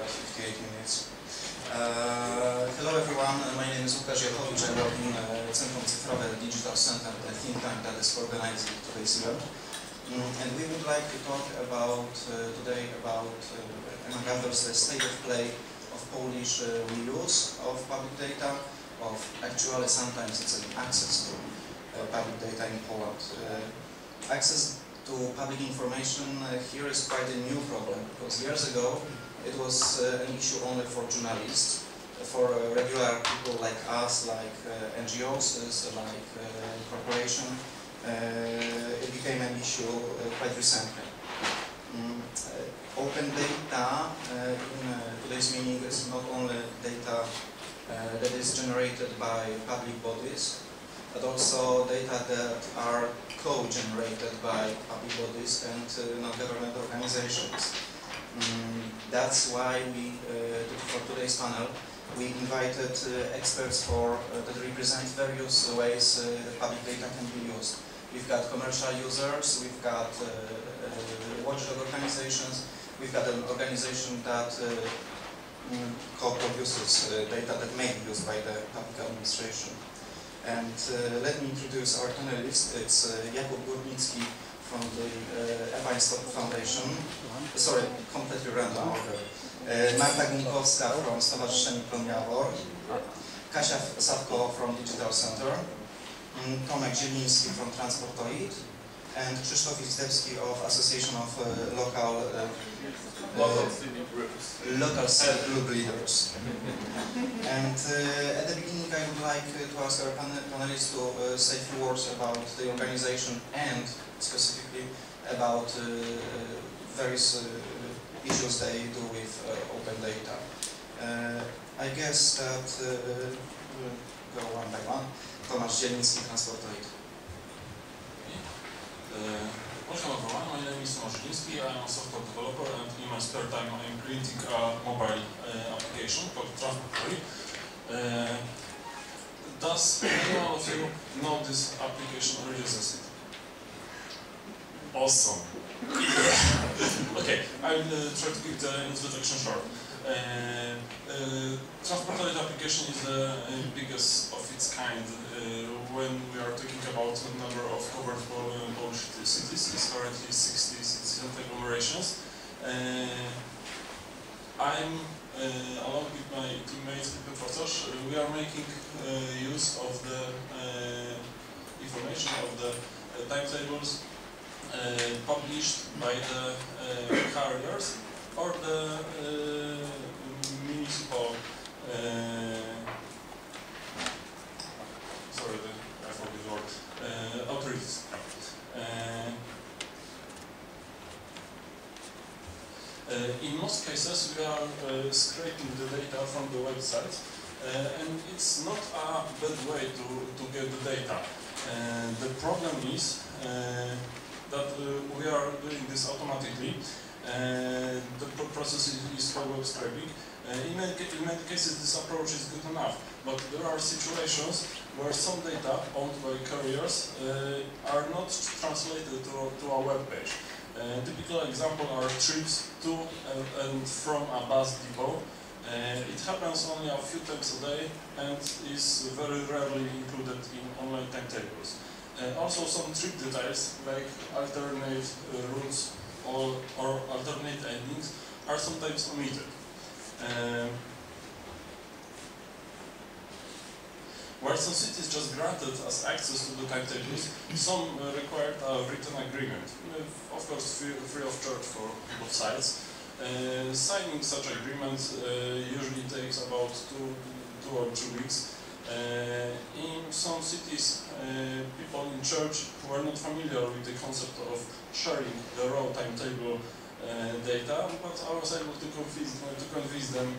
about 58 minutes. Hello everyone, my name is Łukasz Jachowicz. I work in Centrum Cyfrowe Digital Center, the think tank that is organizing today's event. And we would like to talk about today about, among others, the state of play of Polish reuse of public data, of actually sometimes it's an access to public data in Poland. Access to public information here is quite a new problem, because years ago it was an issue only for journalists, for regular people like us, like NGOs, like corporations. It became an issue quite recently. Open data in today's meaning is not only data that is generated by public bodies, but also data that are co-generated by public bodies and non-government organizations. That's why we, for today's panel, we invited experts that represent various ways public data can be used. We've got commercial users, we've got watchdog organizations, we've got an organization that co-produces data that may be used by the public administration. And let me introduce our panelists. It's Jakub Górnicki from the ePSI Foundation. Sorry, completely random order. Marta Gunkowska from Stowarzyszenie Plon-Jawor, Kasia Sawko from Digital Center, Tomek Zieliński from Transportoid, and Krzysztof Izdebski of Association of Local Group Leaders. And at the beginning I would like to ask our panelists to say a few words about the organization and specifically about various issues they do with open data. I guess that we'll go one by one. Tomasz Zieliński, Transportoid. Welcome everyone, my name is Tomasz Zieliński, I am a software developer and in my spare time I am creating a mobile application called Transportoid. Does anyone of you know this application or uses it? Awesome! Yeah. Okay, I will try to keep the introduction short. Transportoid application is the biggest of its kind when we are talking about the number of covered Polish cities. It's currently 60 cities and agglomerations. I'm along with my teammate Piotr, we are making use of the information of the timetables published by the carriers or the municipal I forgot the word, authorities. In most cases we are scraping the data from the website and it's not a bad way to get the data. The problem is that we are doing this automatically. The process is called web scraping. In many cases this approach is good enough, but there are situations where some data owned by carriers are not translated to a web page. Typical example are trips to and from a bus depot. It happens only a few times a day and is very rarely included in online timetables. Also some trip details like alternate routes or alternate endings are sometimes omitted. Where some cities just granted us access to the timetables, some required a written agreement, of course free of charge for both sides. Signing such agreements usually takes about two or 3 weeks. In some cities, people in charge who are not familiar with the concept of sharing the raw timetable data, but I was able to convince them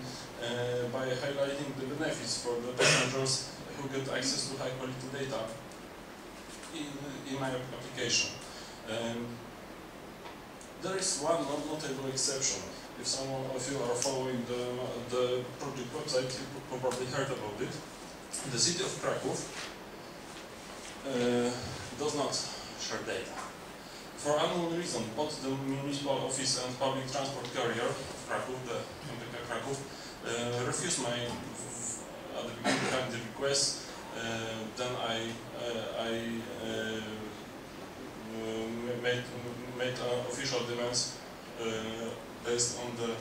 by highlighting the benefits for the passengers who get access to high quality data in my application. There is one notable exception. If some of you are following the project website, you probably heard about it. The city of Kraków does not share data. For unknown reason, both the municipal office and public transport carrier of Kraków, the MPK Kraków, refused my at the beginning of the request. Then I made official demands based on the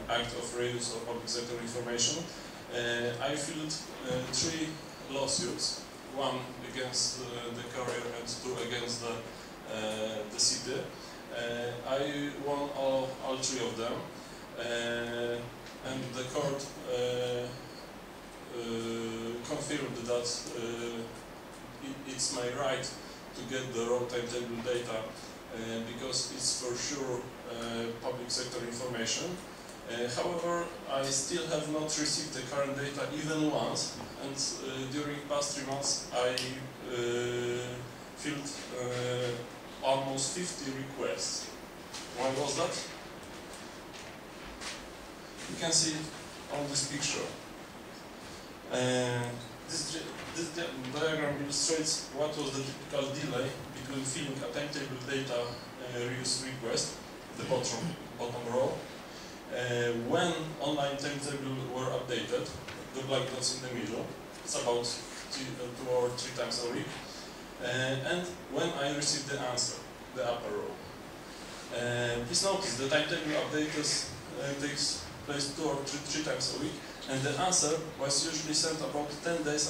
Act of Reuse of Public Sector Information. I filed 3 lawsuits, 1 against the carrier and 2 against the city. I won all 3 of them, and the court confirmed that it's my right to get the raw timetable data because it's for sure public sector information. However, I still have not received the current data even once, and during past 3 months I filled almost 50 requests. Why was that? You can see on this picture. This diagram illustrates what was the typical delay between filling a timetable data reuse request, the bottom row, when online timetable were updated, the black dots in the middle, it's about 2 or 3 times a week, and when I received the answer, the upper row. Please notice the timetable update takes place 2 or 3 times a week, and the answer was usually sent about 10 days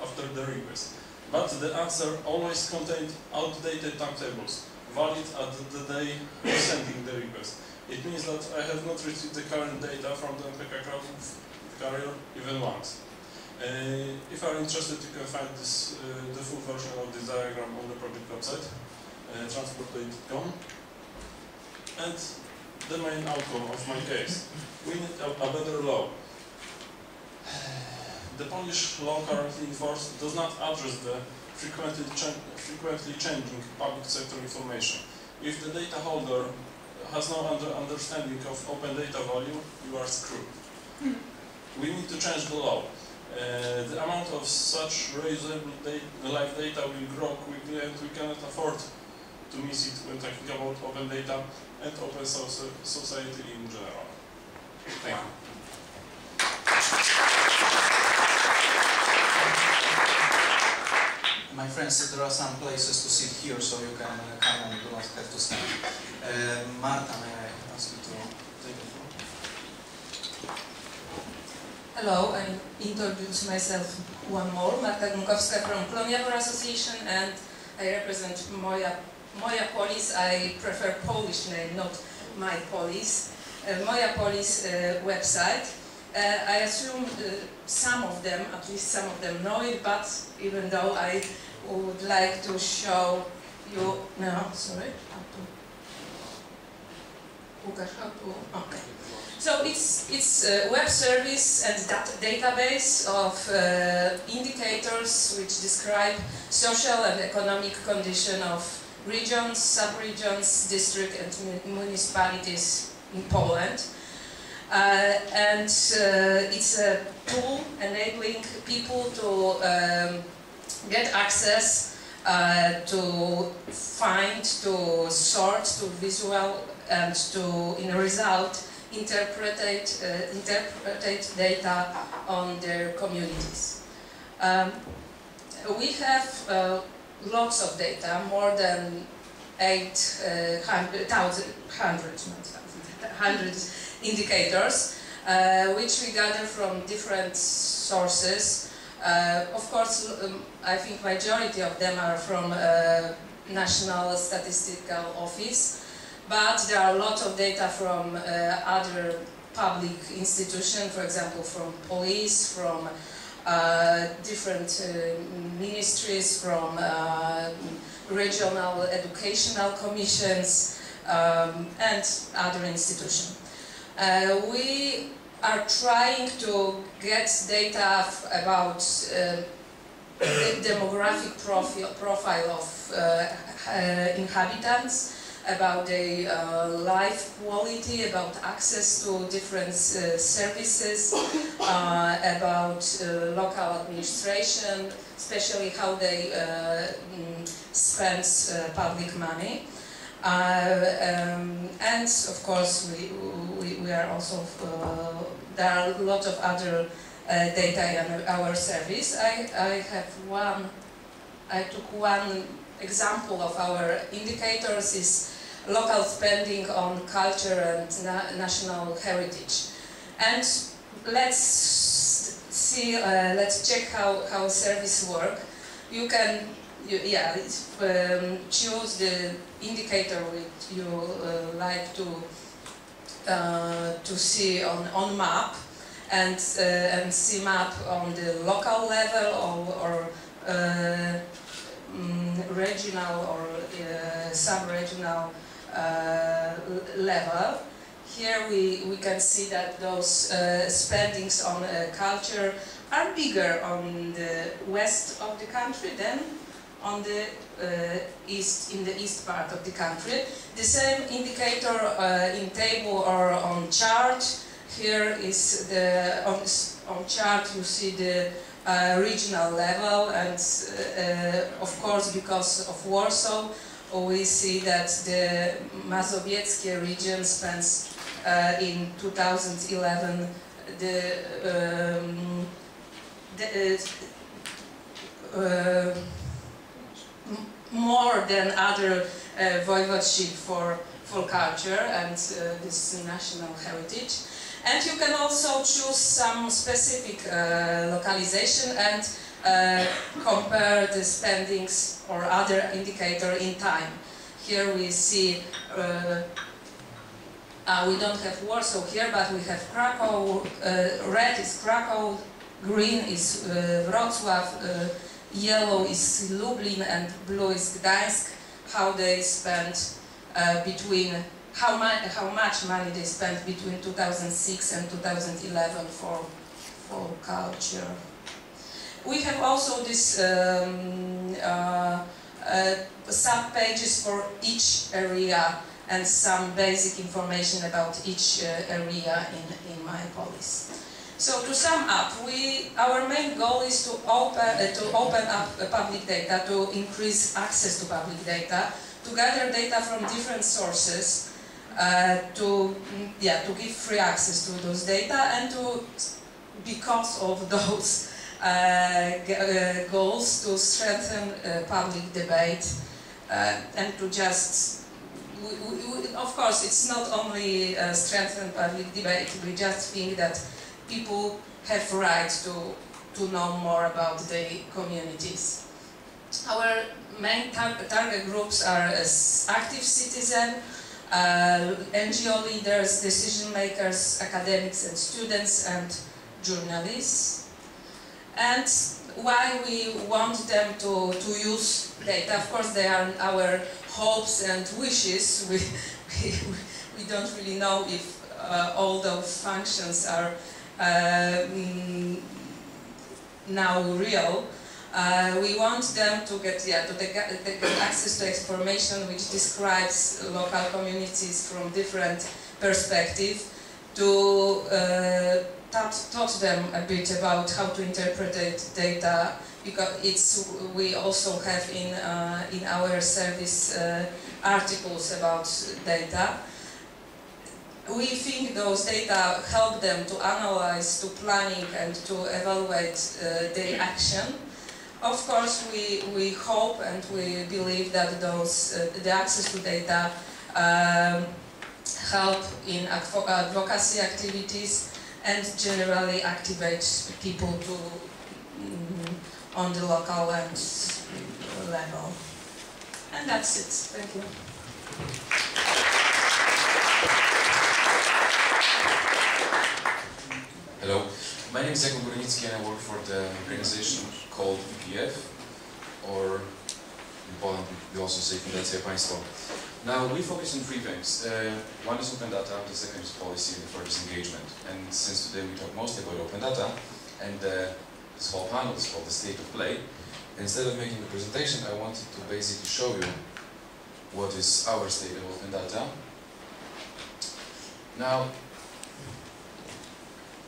after the request. But the answer always contained outdated timetables, valid at the day of sending the request. It means that I have not received the current data from the MPK Kraków carrier even once. If you are interested, you can find this, the full version of this diagram on the project website, transport.com. And the main outcome of my case. We need a better law. The Polish law currently in force does not address the frequently changing public sector information. If the data holder has no understanding of open data value, you are screwed. We need to change the law. The amount of such reusable live data will grow quickly, and we cannot afford to miss it when talking about open data and open society in general. Thank you. My friends, there are some places to sit here, so you can come and do not have to stand. Marta, may I ask you to take the floor? Hello, I introduce myself one more. Marta Gunkowska from Ploniavor Association, and I represent Moja Polis. I prefer Polish name, not My Polis. Moja Polis website. I assume some of them, at least some of them, know it, but even though I would like to show you now, sorry, okay. So it's a web service and database of indicators which describe social and economic condition of regions, sub-regions, districts and municipalities in Poland. And it's a tool enabling people to get access to find, to sort, to visual, and to, in a result, interpret data on their communities. We have lots of data, more than 100 indicators, which we gather from different sources. Of course, I think majority of them are from National Statistical Office, but there are a lot of data from other public institutions, for example, from police, from different ministries, from regional educational commissions, and other institutions. We are trying to get data about the demographic profile of inhabitants, about their life quality, about access to different services, about local administration, especially how they spend public money. And of course, we are also, there are a lot of other data in our service. I took one example of our indicators is local spending on culture and national heritage. And let's see, let's check how service work. You can choose the indicator which you like to see on map, and see map on the local level or regional or sub-regional level. Here we can see that those spendings on culture are bigger on the west of the country than on the in the east part of the country. The same indicator in table or on chart. Here is on chart you see the regional level, and of course because of Warsaw we see that the Mazowieckie region spends in 2011 more than other voivodeship for culture and this national heritage. And you can also choose some specific localization and compare the spendings or other indicator in time. Here we see, we don't have Warsaw here, but we have Krakow. Red is Krakow, green is Wrocław, yellow is Lublin, and blue is Gdańsk. How they spend how much money they spent between 2006 and 2011 for culture. We have also this sub-pages for each area and some basic information about each area in my policy. So to sum up, our main goal is to open up public data, to increase access to public data, to gather data from different sources, to give free access to those data, and because of those goals, to strengthen public debate, and to just, of course, it's not only strengthen public debate. We just think that people have right to know more about their communities. Our main target groups are active citizens, NGO leaders, decision makers, academics and students, and journalists. And why we want them to use data? Of course, they are our hopes and wishes. We don't really know if all those functions are now real. We want them to get access to information which describes local communities from different perspectives, to taught them a bit about how to interpret data, because we also have in our service articles about data. We think those data help them to analyze, to planning, and to evaluate their action. Of course, we hope and we believe that the access to data help in advocacy activities and generally activate people on the local and level. And that's it. Thank you. Hello, my name is Jakub Górnicki and I work for the organization called EPF, or in Poland we also say Fundacja Państwo. Now we focus on three things. One is open data, the second is policy, and the third is engagement. And since today we talk mostly about open data, and this whole panel is called the state of play, instead of making the presentation, I wanted to basically show you what is our state of open data. Now,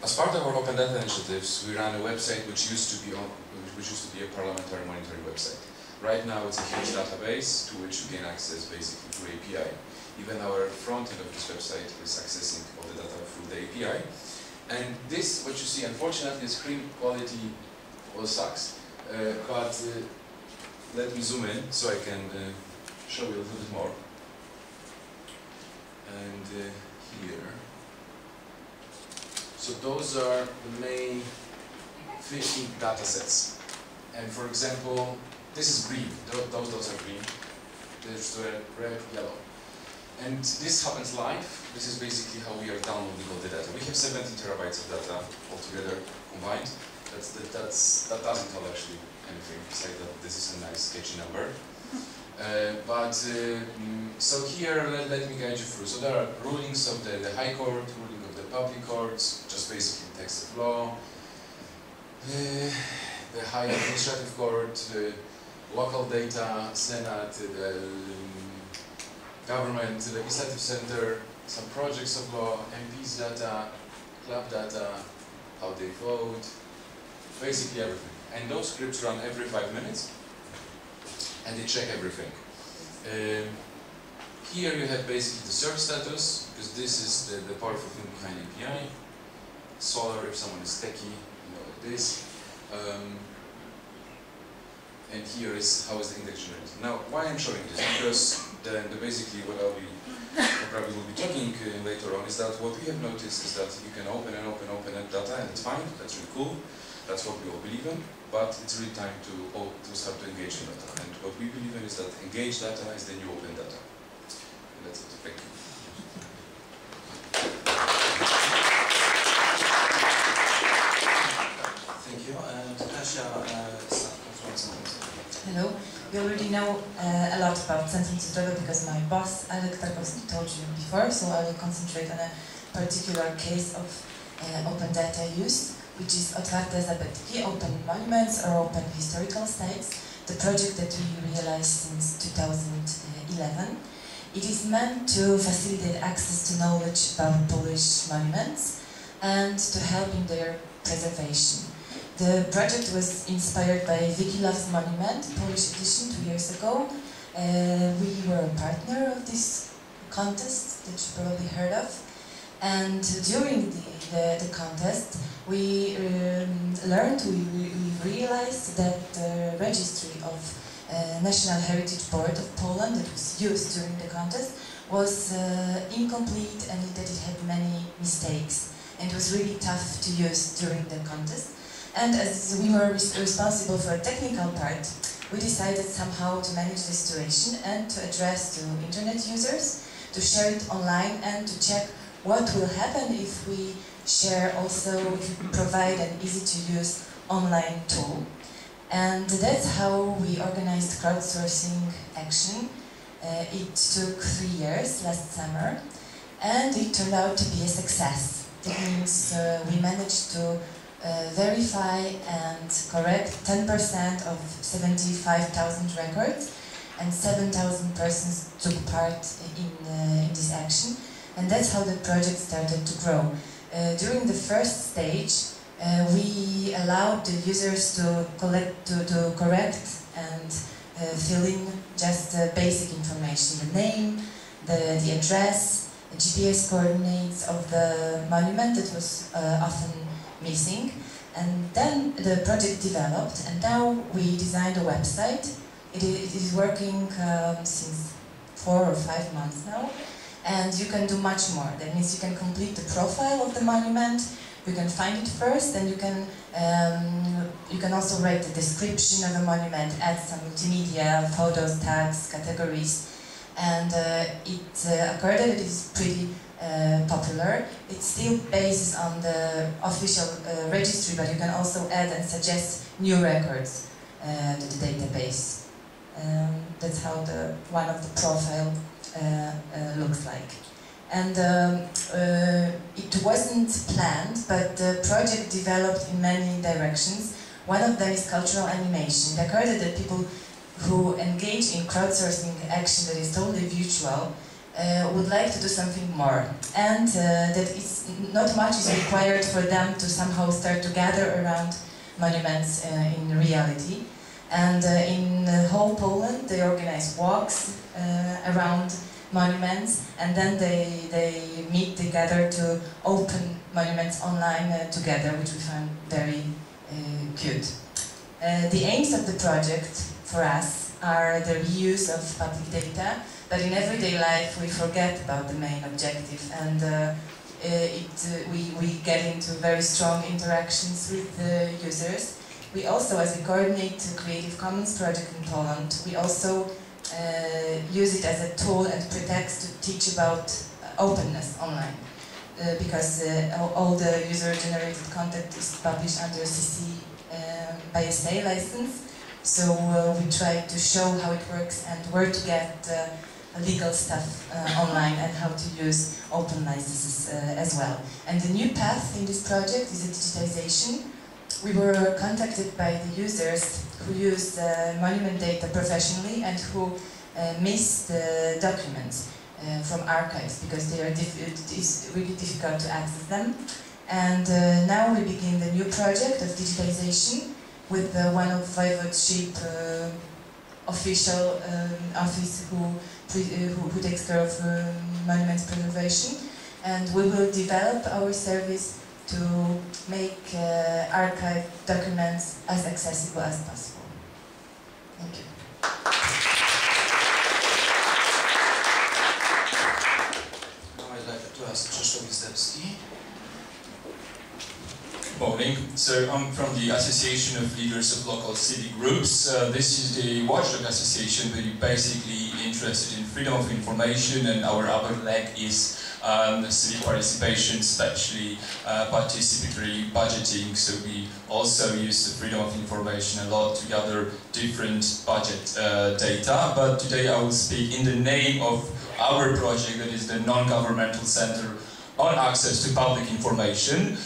as part of our open data initiatives, we run a website which used to be a parliamentary monitoring website. Right now, it's a huge database to which you gain access basically through API. Even our front end of this website is accessing all the data through the API. And this, what you see, unfortunately, the screen quality all sucks. But let me zoom in so I can show you a little bit more. And here. So those are the main 15 data sets. And for example, this is green. Those are green. There's red, yellow. And this happens live. This is basically how we are downloading all the data. We have 70 terabytes of data altogether combined. That doesn't tell actually anything, besides that this is a nice sketchy number. So here, let me guide you through. So there are rulings of the High Court, ruling of the public courts, just basically text of law, the High Administrative Court, local data, Senate, the government, the legislative center, some projects of law, MPs data, club data, how they vote, basically everything. And those scripts run every 5 minutes, and they check everything. Here you have basically the search status, because this is the powerful thing behind API. Solar, if someone is techie, you know like this. And here is how is the index generated. Now, why I'm showing this? Because basically what I probably will be talking later on is that what we have noticed is that you can open data, and it's fine. That's really cool. That's what we all believe in. But it's really time to start to engage in data. And what we believe in is that engaged data is the new open data. And that's it. Thank you. Thank you. Kasia from Centrum Cyfrowe. Hello. We already know a lot about Centrum Cyfrowe because my boss, Alek Tarkowski, told you before, so I will concentrate on a particular case of open data use, which is Otwarte Zabytki, open monuments or open historical sites, the project that we realized since 2011. It is meant to facilitate access to knowledge about Polish monuments and to help in their preservation. The project was inspired by Vicky Loves Monument, Polish edition 2 years ago. We were a partner of this contest that you probably heard of. And during the contest, we realized that the registry of National Heritage Board of Poland that was used during the contest was incomplete and that it had many mistakes. And it was really tough to use during the contest. And as we were responsible for the technical part, we decided somehow to manage the situation and to address to internet users, to share it online and to check what will happen if we share also, if we provide an easy-to-use online tool. And that's how we organized crowdsourcing action. It took 3 years, last summer, and it turned out to be a success. That means we managed to verify and correct 10% of 75,000 records, and 7,000 persons took part in this action. And that's how the project started to grow. During the first stage, we allowed the users to correct and fill in just basic information, the name, the address, the GPS coordinates of the monument that was often missing. And then the project developed, and now we designed a website. It is working since 4 or 5 months now. And you can do much more. That means you can complete the profile of the monument, you can find it first, and you can also write the description of a monument, add some multimedia, photos, tags, categories. And according to it is pretty popular. It still bases on the official registry, but you can also add and suggest new records to the database. That's how one of the profile looks like. And it wasn't planned, but the project developed in many directions. One of them is cultural animation. It occurred that people who engage in crowdsourcing action that is totally virtual would like to do something more, and that it's not much is required for them to somehow start to gather around monuments in reality. And in whole Poland they organize walks around monuments, and then they meet together to open monuments online together, which we found very cute. The aims of the project for us are the reuse of public data, but in everyday life we forget about the main objective, and we get into very strong interactions with the users. We also, as we coordinate the Creative Commons project in Poland, we also use it as a tool and pretext to teach about openness online, because all the user-generated content is published under CC by SA license. So we try to show how it works and where to get legal stuff online and how to use open licenses as well. And the new path in this project is digitization. We were contacted by the users who use monument data professionally and who miss the documents from archives because they are it's really difficult to access them. And now we begin the new project of digitization with one of Voivodeship official office who takes care of monuments preservation, and we will develop our service to make archive documents as accessible as possible. Thank you. Now I'd like to ask Krzysztof Izdebski. Morning. So I'm from the Association of Leaders of Local City Groups. This is the Watchdog Association, very basically interested in freedom of information, and our other leg is city participation, especially participatory budgeting. So we also use the freedom of information a lot to gather different budget data. But today I will speak in the name of our project, that is the Non-Governmental Center on Access to Public Information,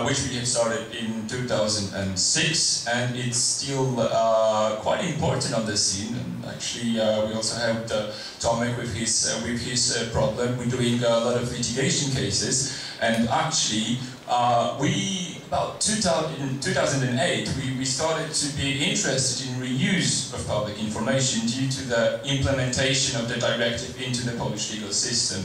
which we have started in 2006, and it's still quite important on the scene. And actually, we also have Tomek with his problem. We're doing a lot of litigation cases, and actually, about 2008, we started to be interested in reuse of public information due to the implementation of the directive into the Polish legal system.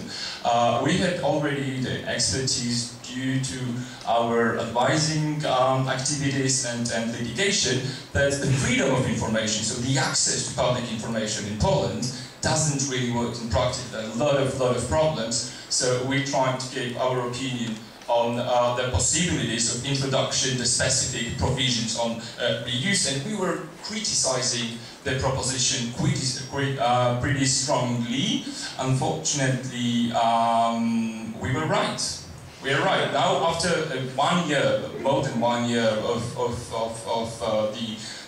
We had already the expertise due to our advising activities and litigation that the freedom of information, so the access to public information in Poland, doesn't really work in practice. There are a lot of problems. So we're trying to give our opinion on the possibilities of introduction, the specific provisions on reuse, and we were criticizing the proposition pretty strongly. Unfortunately, we were right. We are right. Now, after 1 year, more than 1 year of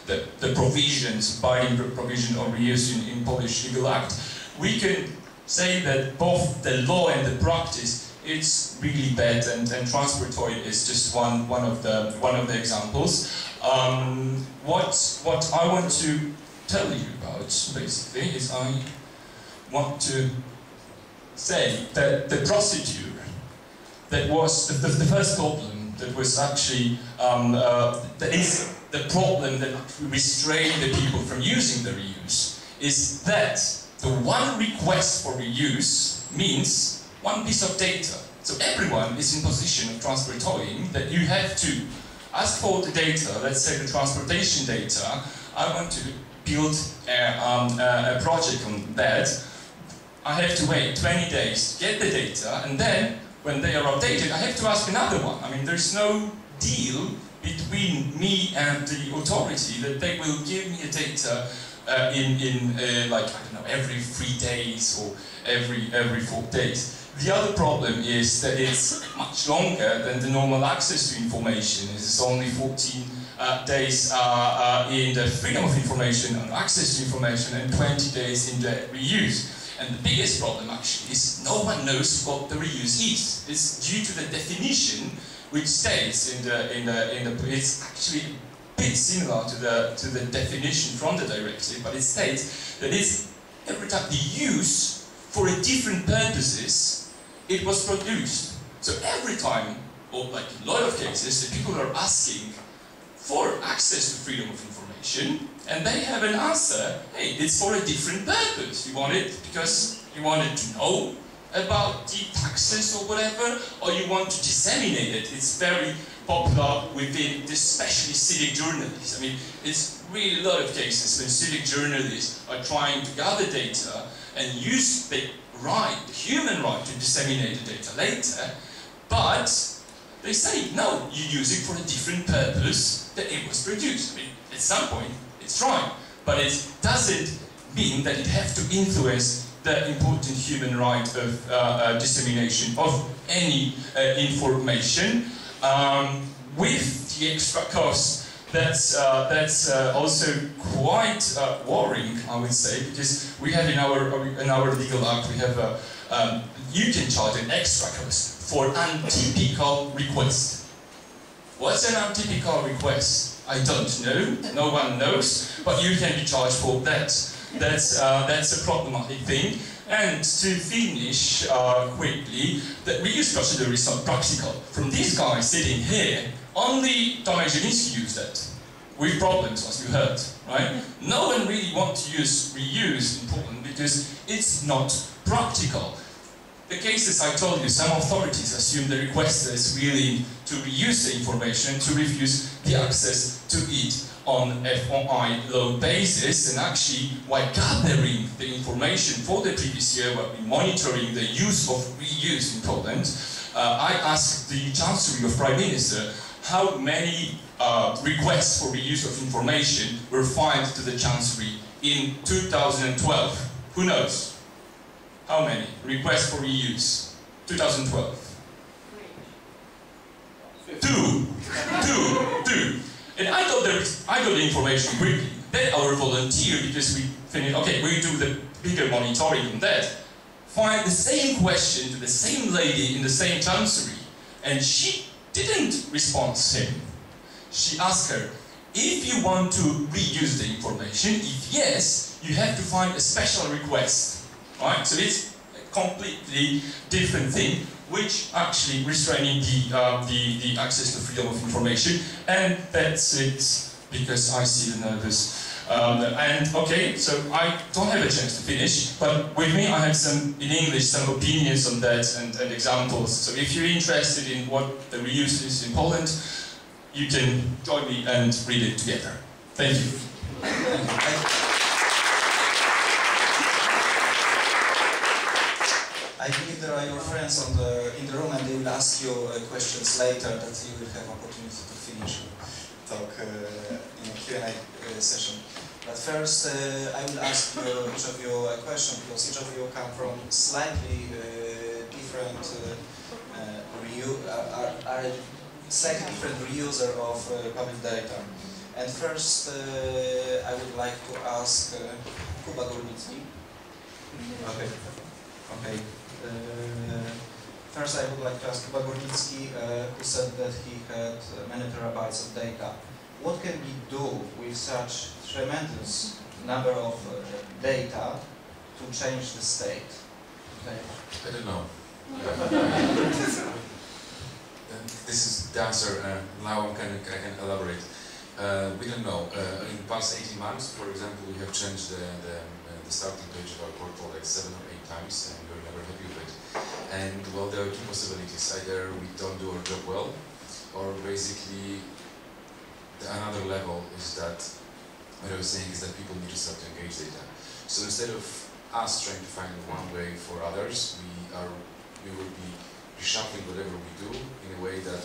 the provisions, binding provision on reuse in Polish legal act, we can say that both the law and the practice, it's really bad, and transport toy is just one of the examples. What I want to tell you about basically is I want to say that the procedure that was the first problem that was actually that is the problem that restrained the people from using the reuse is that the one request for reuse means one piece of data. So everyone is in position of transport toying that you have to ask for the data, let's say the transportation data. I want to build a project on that. I have to wait 20 days to get the data, and then when they are updated, I have to ask another one. I mean, there's no deal between me and the authority that they will give me a data like, I don't know, every 3 days or every 4 days. The other problem is that it's much longer than the normal access to information. It's only 14 days in the freedom of information and access to information, and 20 days in the reuse. And the biggest problem actually is no one knows what the reuse is. It's due to the definition which states it's actually bit similar to the definition from the directive, but it states that it's every time the use for a different purposes it was produced. So every time, or like in a lot of cases, the people are asking for access to freedom of information, and they have an answer, hey, it's for a different purpose. You want it because you wanted to know about the taxes or whatever, or you want to disseminate it. It's very popular within, especially civic journalists. I mean, it's really a lot of cases when civic journalists are trying to gather data and use the right, the human right to disseminate the data later, but they say, no, you use it for a different purpose that it was produced. I mean, at some point, it's right, but it doesn't mean that it has to influence the important human right of dissemination of any information with the extra cost. That's also quite worrying, I would say, because we have in our legal act we have you can charge an extra cost for untypical request. What's an untypical request? I don't know. No one knows, but you can be charged for that. That's a problematic thing. And to finish quickly, the reuse procedure is not practical. From these guys sitting here, only Tomek Zieliński used that, with problems, as you heard, right? No one really wants to use reuse in Poland because it's not practical. The cases I told you, some authorities assume the requester is willing to reuse the information, to refuse the access to it on FOI law basis, and actually, while gathering the information for the previous year, while monitoring the use of reuse in Poland, I asked the Chancellery of Prime Minister how many requests for reuse of information were filed to the Chancellery in 2012. Who knows? How many requests for reuse? 2012. Two. And I got the information quickly. Then our volunteer, because we finished, okay, we do the bigger monitoring on that, find the same question to the same lady in the same chancellery, and she didn't respond to him. She asked her, if you want to reuse the information, if yes, you have to find a special request. Right? So it's a completely different thing, which actually restraining the access to freedom of information, and that's it, because I see the nervous. And okay, so I don't have a chance to finish, but with me I have some, in English, some opinions on that and examples. So if you're interested in what the reuse is in Poland, you can join me and read it together. Thank you. I believe there are your friends in the room, and they will ask you questions later that you will have opportunity to finish talk in a Q&A session. But first, I will ask each of you a question, because each of you come from slightly different slightly different reuser of public data. And first, I would like to ask Kuba Górnicki. Okay. Okay. First, I would like to ask Kuba Górnicki, who said that he had many terabytes of data. What can we do with such tremendous number of data to change the state? Okay. I don't know. This is the answer. Now I can elaborate. We don't know. In the past 18 months, for example, we have changed the starting page of our portal like 7 or 8 times, and we're never happy with it. And well, there are two possibilities: either we don't do our job well, or basically another level is that what I was saying is that people need to start to engage data. So instead of us trying to find one way for others, we will be reshuffling whatever we do in a way that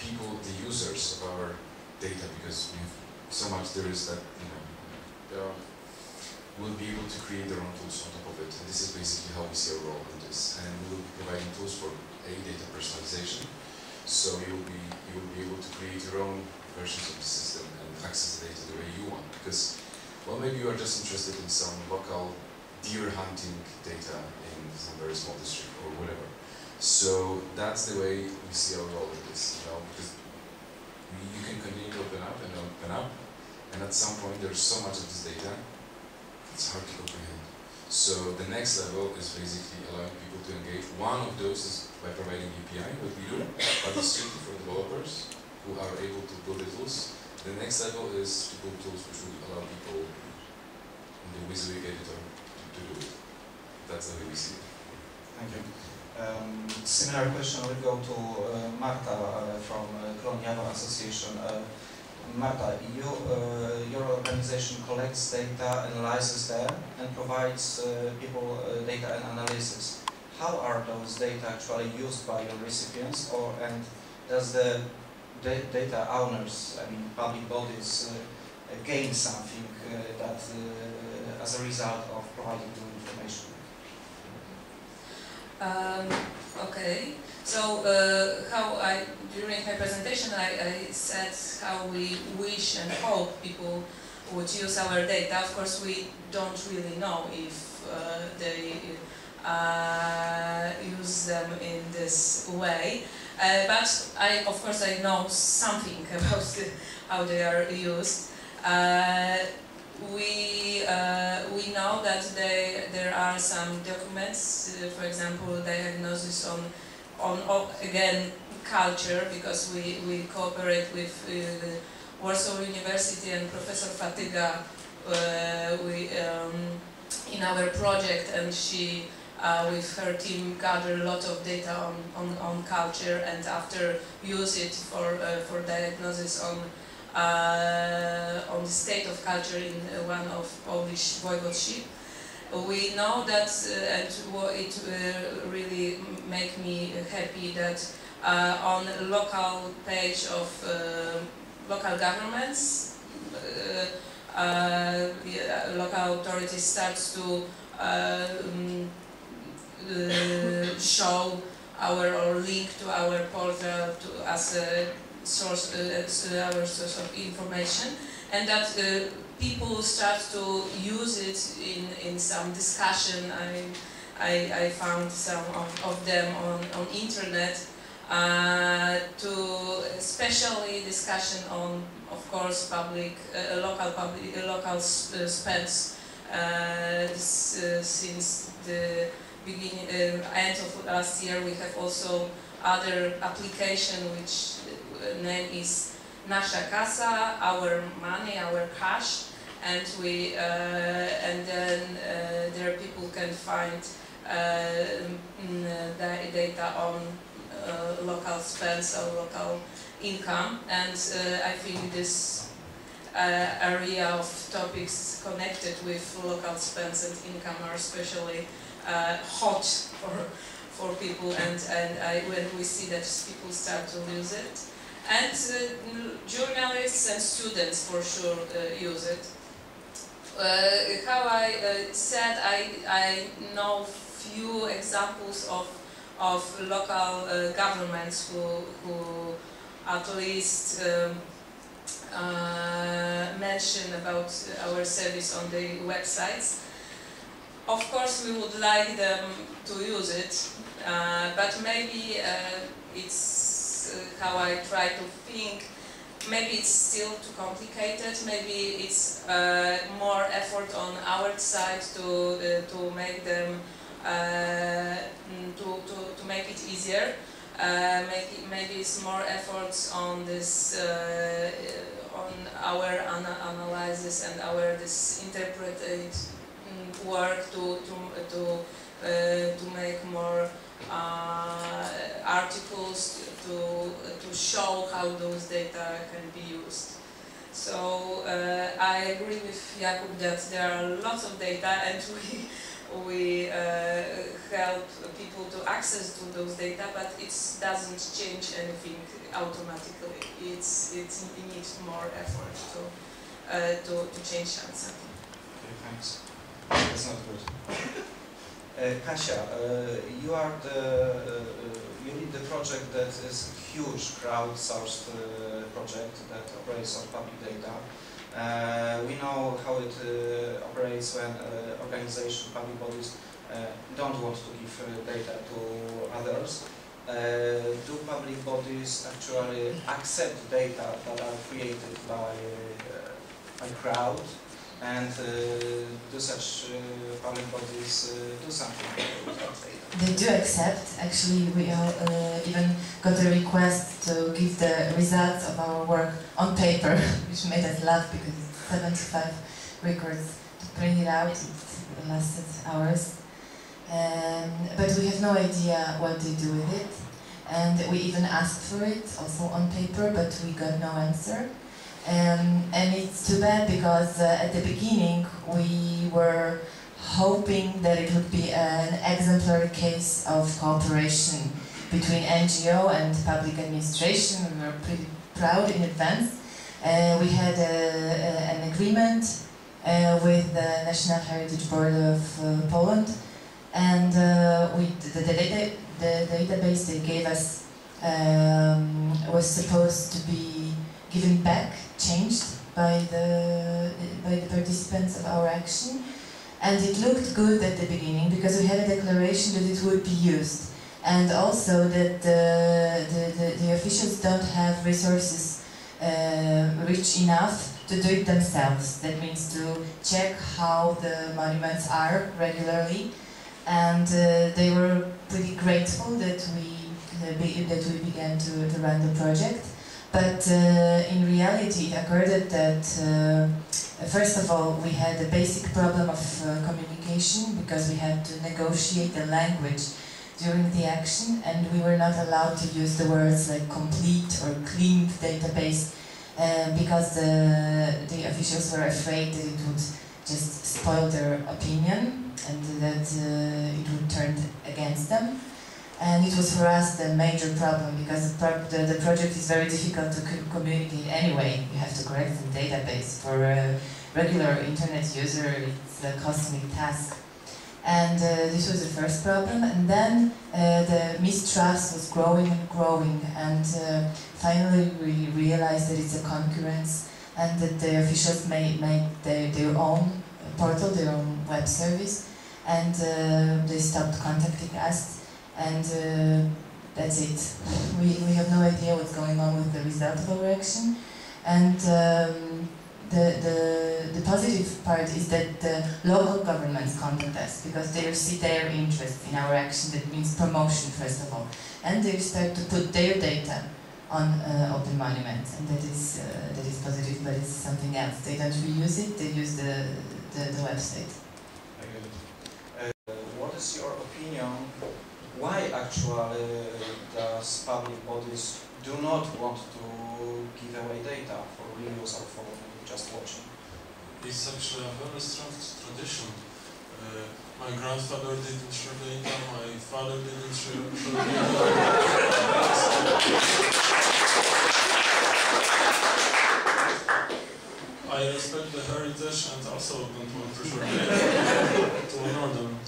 people, the users of our data, because we have so much there is that, you know, will be able to create their own tools on top of it. And this is basically how we see our role in this. And we will be providing tools for data personalization. So you will be able to create your own versions of the system and access the data the way you want. Because, well, maybe you are just interested in some local deer hunting data in some very small district or whatever. So that's the way we see our role in this, you know, because You can continue to open up, and at some point there's so much of this data, it's hard to comprehend. So the next level is basically allowing people to engage. One of those is by providing API, what we do, but it's strictly for developers who are able to build the tools. The next level is to build tools which will allow people in the WYSIWYG editor to do it. That's the way we see it. Thank you. Similar question will go to Marta from Clone Java Association. Marta, your organization collects data, analyzes them, and provides people data and analysis. How are those data actually used by your recipients, and does the data owners, I mean public bodies, gain something that as a result of providing new information? Okay, so during my presentation I said how we wish and hope people would use our data. Of course, we don't really know if they use them in this way, but of course I know something about how they are used. We know that there are some documents, for example, diagnosis on again culture, because we cooperate with Warsaw University and Professor Fatyga in our project, and she with her team gather a lot of data on culture, and after use it for diagnosis on the state of culture in one of Polish voivodeship. We know that, and it really make me happy that on a local page of local governments, local authorities starts to show or link to our portal as a source, our source of information, and that people start to use it in some discussion. I found some of them on internet, to especially discussion on, of course, local spends. Since the beginning, end of last year, we have also other application which name is Nasza Kasa, our money, our cash, and and then there people can find data on local spends or local income, and I think this area of topics connected with local spends and income are especially hot for people, and when we see that people start to use it. And journalists and students for sure use it. How I said, I know few examples of local governments who at least mention about our service on the websites. Of course, we would like them to use it, but maybe it's how I try to think. Maybe it's still too complicated. Maybe it's more effort on our side to make them to make it easier. Maybe it's more efforts on this on our analysis and our this interpreted work to make more articles to show how those data can be used. So I agree with Jakub that there are lots of data, and we help people to access to those data, but it doesn't change anything automatically. It needs more effort to change something. Okay, thanks. That's not good. Kasia, you lead the project that is a huge crowdsourced project that operates on public data. We know how it operates when organizations, public bodies don't want to give data to others. do public bodies actually accept data that are created by crowd, and do such public bodies do something with that data? They do accept. Actually, we even got a request to give the results of our work on paper, which made us laugh because it's 75 records to print it out. It lasted hours. But we have no idea what they do with it. And we even asked for it, also on paper, but we got no answer. And it's too bad because at the beginning we were hoping that it would be an exemplary case of cooperation between NGO and public administration. We were pretty proud in advance. We had an agreement with the National Heritage Board of Poland, and the database they gave us was supposed to be given back, changed by the participants of our action. And it looked good at the beginning because we had a declaration that it would be used, and also that the officials don't have resources rich enough to do it themselves. That means to check how the monuments are regularly, and they were pretty grateful that we began to run the project. But in reality, it occurred that first of all, we had a basic problem of communication because we had to negotiate the language during the action, and we were not allowed to use the words like complete or cleaned database because the officials were afraid that it would just spoil their opinion and that it would turn against them. And it was for us the major problem because the project is very difficult to communicate anyway. You have to correct the database. For a regular internet user, it's a costly task. And this was the first problem. And then the mistrust was growing and growing. And finally we realized that it's a concurrence and that the officials made their own portal, their own web service. And they stopped contacting us. And that's it. We have no idea what's going on with the result of our action. And the positive part is that the local governments contact us because they see their interest in our action. That means promotion, first of all. And they start to put their data on open monuments, and that is positive, but it's something else. They don't reuse it, they use the website. What is your opinion? Why actually does public bodies do not want to give away data for reuse or for just watching? It's actually a very strong tradition. My grandfather didn't share data, my father didn't share data. I respect the heritage and also don't want to share data to honor them.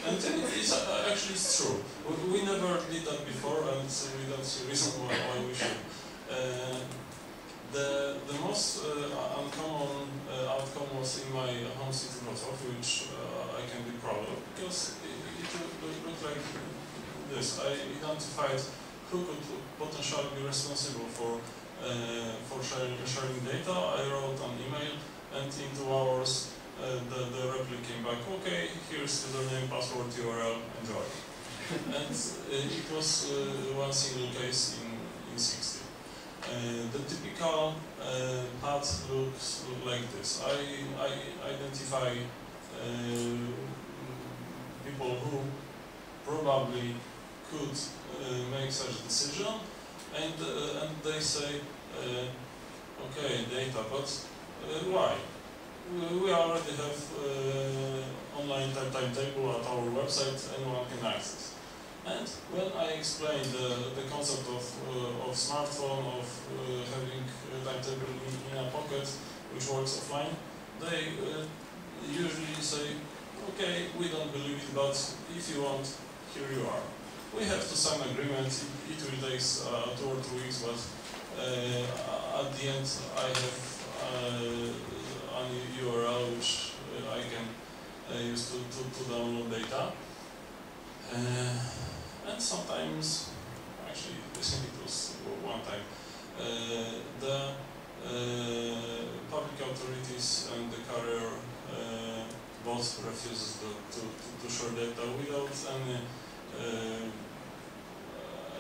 And it's actually it's true. We never did that before, and we don't see reason why we should. The most uncommon outcome was in my home city, Warsaw, which I can be proud of, because it looked like this. I identified who could potentially be responsible for sharing data. I wrote an email, and in 2 hours the reply came back, okay, here's the name, password, URL, enjoy. And it was one single case in 60. The typical path looks like this. I identify people who probably could make such a decision, and they say, okay, data, but why? We already have online timetable at our website, anyone can access. And when I explain the concept of smartphone, of having a timetable in a pocket which works offline, they usually say, okay, we don't believe it, but if you want, here you are. We have to sign an agreement, it will take 2 or 3 weeks, but at the end I have an URL which I can use to download data. authorities and the carrier both refuses to share data without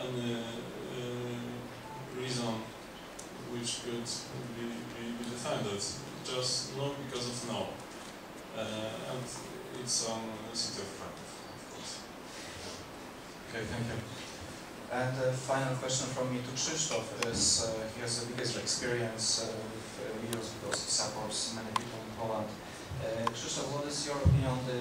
any reason which could be defended, just not because of no. And it's on the city of Krakow, of course. Okay, thank you. And the final question from me to Krzysztof is, he has the biggest experience with videos because he supports many people in Poland. Krzysztof, what is your opinion on the